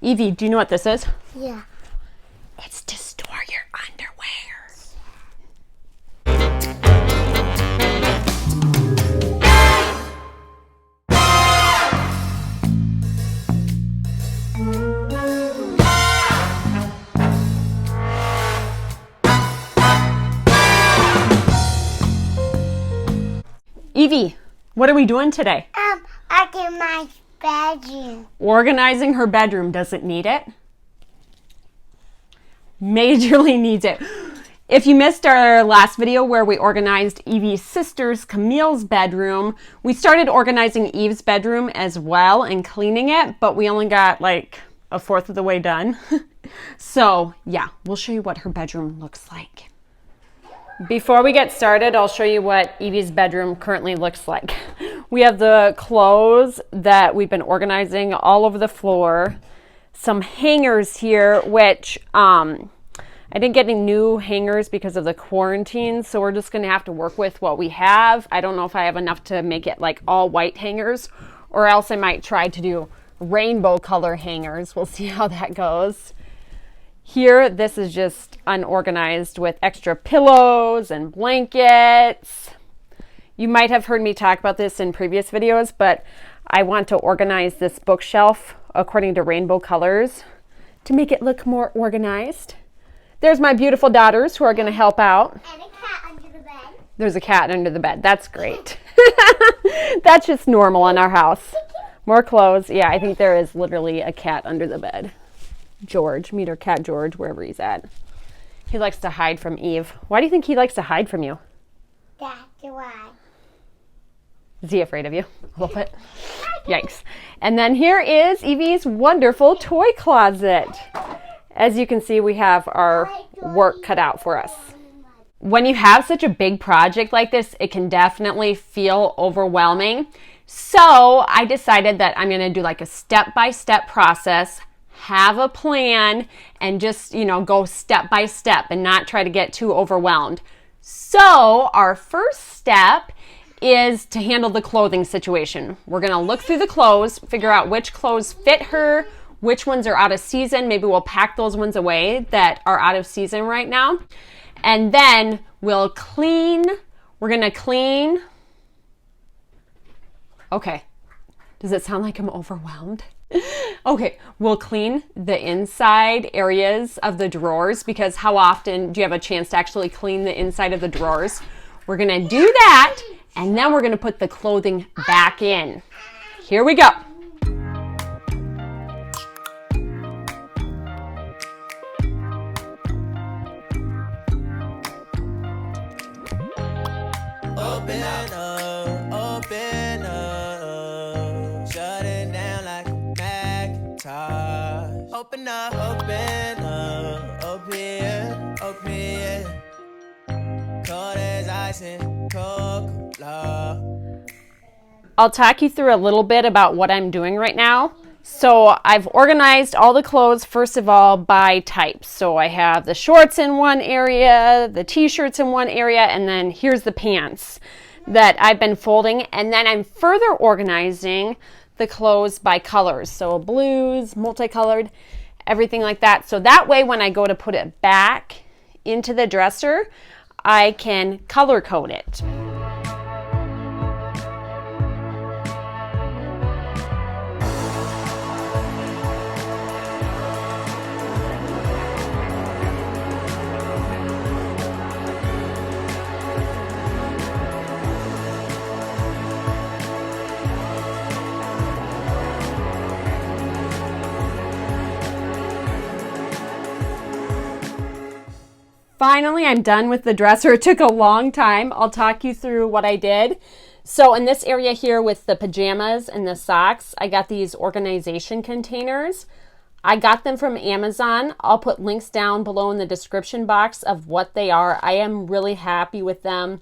Evie, do you know what this is? Yeah. It's to store your underwear. Evie, what are we doing today? I get my bedroom. Organizing her bedroom. Does it need it? Majorly needs it. If you missed our last video where we organized Evie's sister's Camille's bedroom, we started organizing Eve's bedroom as well and cleaning it, but we only got like a fourth of the way done. So yeah, we'll show you what her bedroom looks like. Before we get started, I'll show you what Evie's bedroom currently looks like. We have the clothes that we've been organizing all over the floor. Some hangers here, which I didn't get any new hangers because of the quarantine, so we're just gonna have to work with what we have. I don't know if I have enough to make it like all white hangers, or else I might try to do rainbow color hangers. We'll see how that goes. Here, this is just unorganized with extra pillows and blankets. You might have heard me talk about this in previous videos, but I want to organize this bookshelf according to rainbow colors to make it look more organized. There's my beautiful daughters who are going to help out. And a cat under the bed. There's a cat under the bed. That's great. That's just normal in our house. More clothes. Yeah, I think there is literally a cat under the bed. George, meet our cat George, wherever he's at. He likes to hide from Eve. Why do you think he likes to hide from you? That's why. Is he afraid of you? A little bit? Yikes. And then here is Evie's wonderful toy closet. As you can see, we have our work cut out for us. When you have such a big project like this, it can definitely feel overwhelming. So I decided that I'm going to do like a step-by-step process, have a plan, and just, go step by step and not try to get too overwhelmed. So our first step is to handle the clothing situation. We're going to look through the clothes, figure out which clothes fit her, which ones are out of season. Maybe we'll pack those ones away that are out of season right now. And then we'll clean. We're going to clean. Okay. Does it sound like I'm overwhelmed? Okay, we'll clean the inside areas of the drawers, because how often do you have a chance to actually clean the inside of the drawers? We're going to do that, and then we're going to put the clothing back in. Here we go. Open up, shut it down like a Macintosh. Open up, open here. Cold as ice and Coca-Cola. I'll talk you through a little bit about what I'm doing right now. So I've organized all the clothes, first of all, by type. So I have the shorts in one area, the t-shirts in one area, and then here's the pants that I've been folding. And then I'm further organizing the clothes by colors. So blues, multicolored, everything like that. So that way when I go to put it back into the dresser, I can color code it. Finally, I'm done with the dresser. It took a long time. I'll talk you through what I did. So in this area here with the pajamas and the socks, I got these organization containers. I got them from Amazon. I'll put links down below in the description box of what they are. I am really happy with them.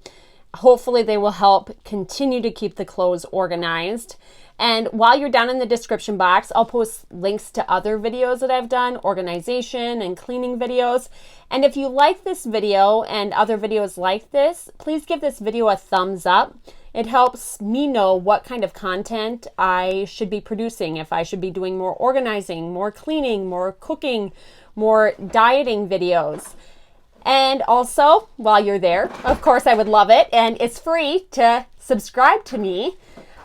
Hopefully they will help continue to keep the clothes organized. And while you're down in the description box, I'll post links to other videos that I've done, organization and cleaning videos. And if you like this video and other videos like this, please give this video a thumbs up. It helps me know what kind of content I should be producing, if I should be doing more organizing, more cleaning, more cooking, more dieting videos. And also, while you're there, of course, I would love it, and it's free to subscribe to me.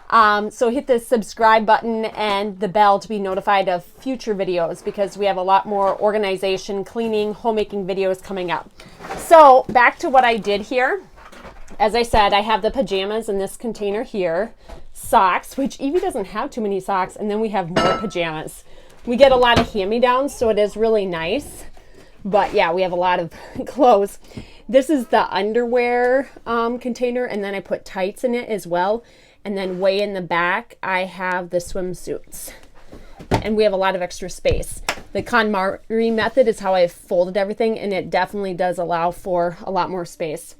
So hit the subscribe button and the bell to be notified of future videos, because we have a lot more organization, cleaning, homemaking videos coming up. So back to what I did here. As I said, I have the pajamas in this container here, socks, which Evie doesn't have too many socks, and then we have more pajamas. We get a lot of hand-me-downs, so it is really nice. But yeah, we have a lot of clothes. This is the underwear container, and then I put tights in it as well. And then way in the back, I have the swimsuits. And we have a lot of extra space. The KonMari method is how I folded everything, and it definitely does allow for a lot more space.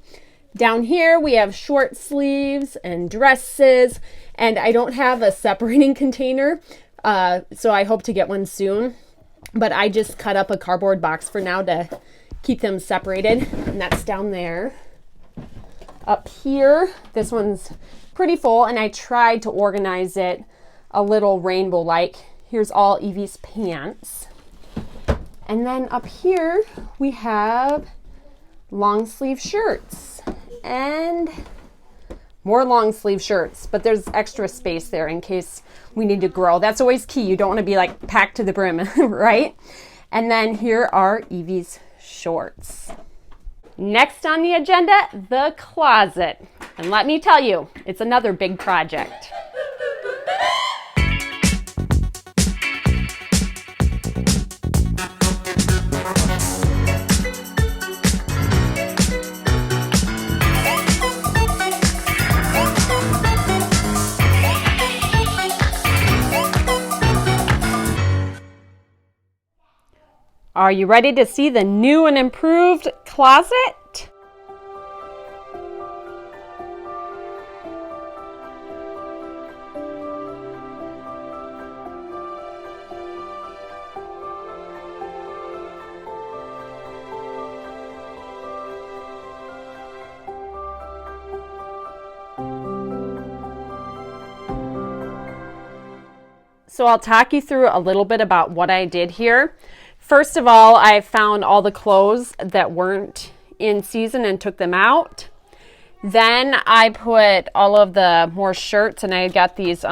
Down here, we have short sleeves and dresses, and I don't have a separating container, so I hope to get one soon. But I just cut up a cardboard box for now to keep them separated, and that's down there. Up here, this one's pretty full, and I tried to organize it a little rainbow-like. Here's all Evie's pants. And then up here, we have long sleeve shirts and more long sleeve shirts, but there's extra space there in case we need to grow. That's always key. You don't want to be like packed to the brim, right? And then here are Evie's shorts. Next on the agenda, the closet. And let me tell you, it's another big project. Are you ready to see the new and improved closet? So I'll talk you through a little bit about what I did here. First of all, I found all the clothes that weren't in season and took them out. Then I put all of the more shirts, and I got these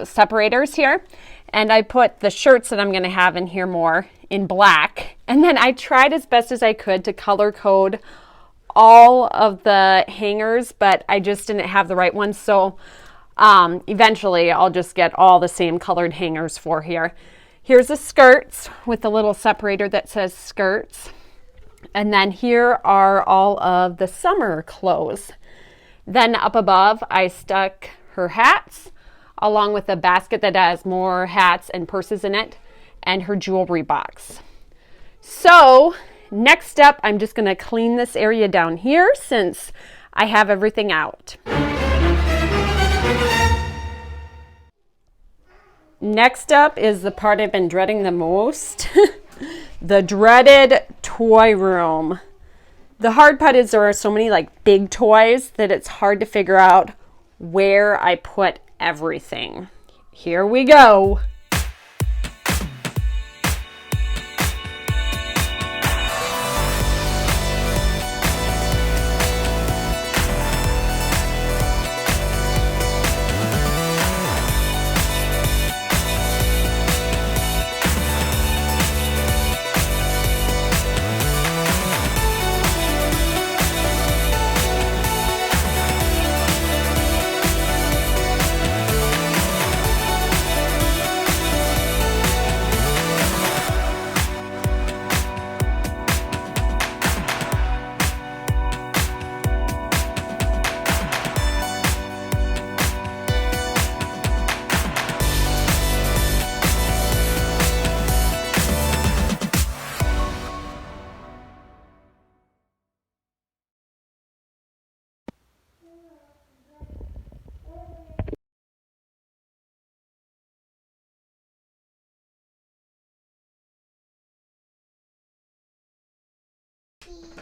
separators here. And I put the shirts that I'm going to have in here more in black. And then I tried as best as I could to color code all of the hangers, but I just didn't have the right ones. So eventually I'll just get all the same colored hangers for here. Here's the skirts with the little separator that says skirts. And then here are all of the summer clothes. Then up above, I stuck her hats along with a basket that has more hats and purses in it and her jewelry box. So next up, I'm just going to clean this area down here since I have everything out. Next up is the part I've been dreading the most, the dreaded toy room. The hard part is there are so many like big toys that it's hard to figure out where I put everything. Here we go.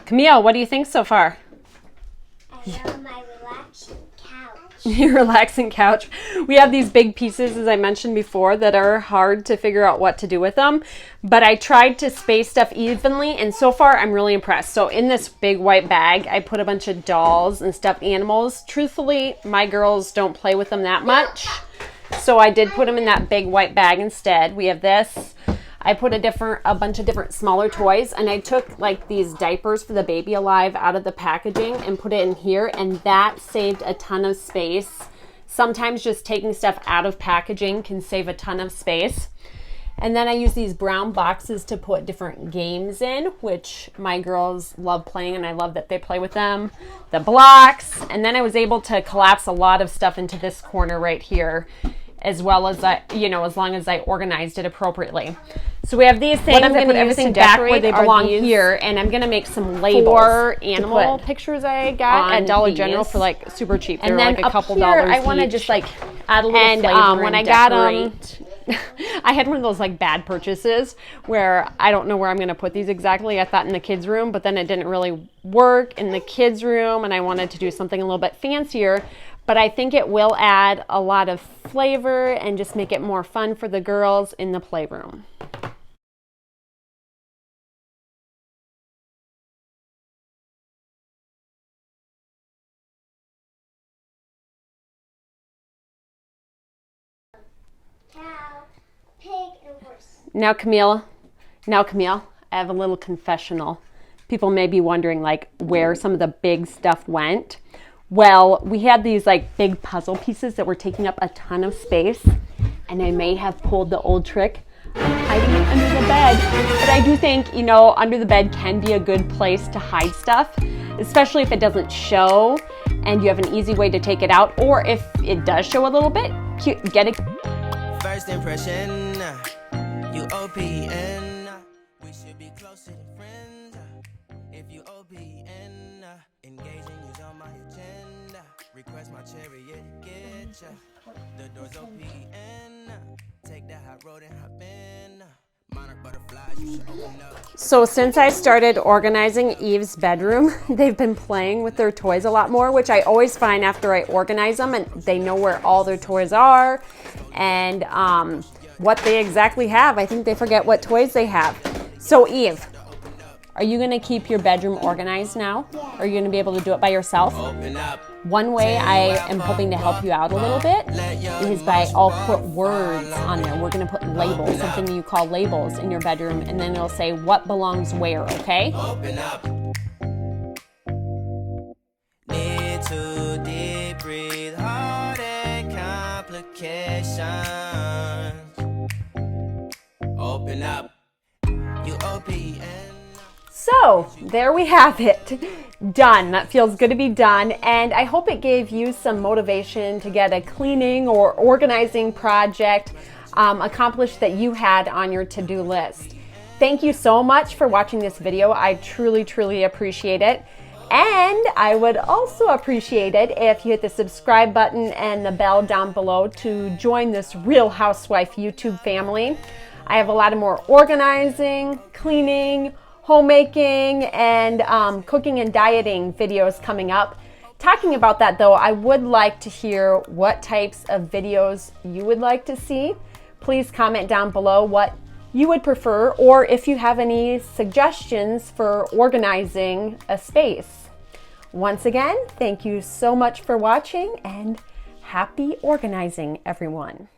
Camille, what do you think so far? I On my relaxing couch. Your relaxing couch. We have these big pieces, as I mentioned before, that are hard to figure out what to do with them. But I tried to space stuff evenly, and so far I'm really impressed. So in this big white bag, I put a bunch of dolls and stuffed animals. Truthfully, my girls don't play with them that much. So I did put them in that big white bag instead. We have this. I put a bunch of different smaller toys, and I took like these diapers for the baby alive out of the packaging and put it in here, and that saved a ton of space. Sometimes just taking stuff out of packaging can save a ton of space. And then I use these brown boxes to put different games in, which my girls love playing, and I love that they play with them. The blocks, and then I was able to collapse a lot of stuff into this corner right here, as well as as long as I organized it appropriately. So we have these things. I'm I gonna put use everything to back where they decorate belong are these here, and I'm gonna make some labels. 4 animal put pictures I got at on Dollar these. General for like super cheap. They're And then like a up couple here, dollars I want to each. just like add a little And flavor when and I got them, decorate. I had one of those like bad purchases where I don't know where I'm going to put these exactly. I thought in the kids' room, but then it didn't really work in the kids' room, and I wanted to do something a little bit fancier. But I think it will add a lot of flavor and just make it more fun for the girls in the playroom. Cow, pig, and horse. Now, Camille, I have a little confessional. People may be wondering like where some of the big stuff went. Well, we had these like big puzzle pieces that were taking up a ton of space, and I may have pulled the old trick of hiding it under the bed. But I do think, under the bed can be a good place to hide stuff, especially if it doesn't show and you have an easy way to take it out, or if it does show a little bit, get it. First impression, you OPN. We should be closer than friends. If you OPN, engaging is on my agenda. Request my chariot, get ya. The door's OPN. Take the high road and hop in. Monarch butterflies, you should open up. So since I started organizing Eve's bedroom, they've been playing with their toys a lot more, which I always find after I organize them, and they know where all their toys are and what they exactly have. I think they forget what toys they have. So Eve, are you gonna keep your bedroom organized now? Yeah. Are you gonna be able to do it by yourself? Open up. One way I am hoping to help you out a little bit is by I'll put words on there. We're gonna put labels, something you call labels in your bedroom, and then it'll say what belongs where, okay? Open up. Need to deep breathe, heart and complications. Open up. You OPN. So there we have it. Done. That feels good to be done, and I hope it gave you some motivation to get a cleaning or organizing project accomplished that you had on your to-do list. Thank you so much for watching this video. I truly appreciate it. And I would also appreciate it if you hit the subscribe button and the bell down below to join this Real Housewife YouTube family. I have a lot of more organizing, cleaning, homemaking, and cooking and dieting videos coming up. Talking about that though, I would like to hear what types of videos you would like to see. Please comment down below what you would prefer, or if you have any suggestions for organizing a space. Once again, thank you so much for watching, and happy organizing, everyone.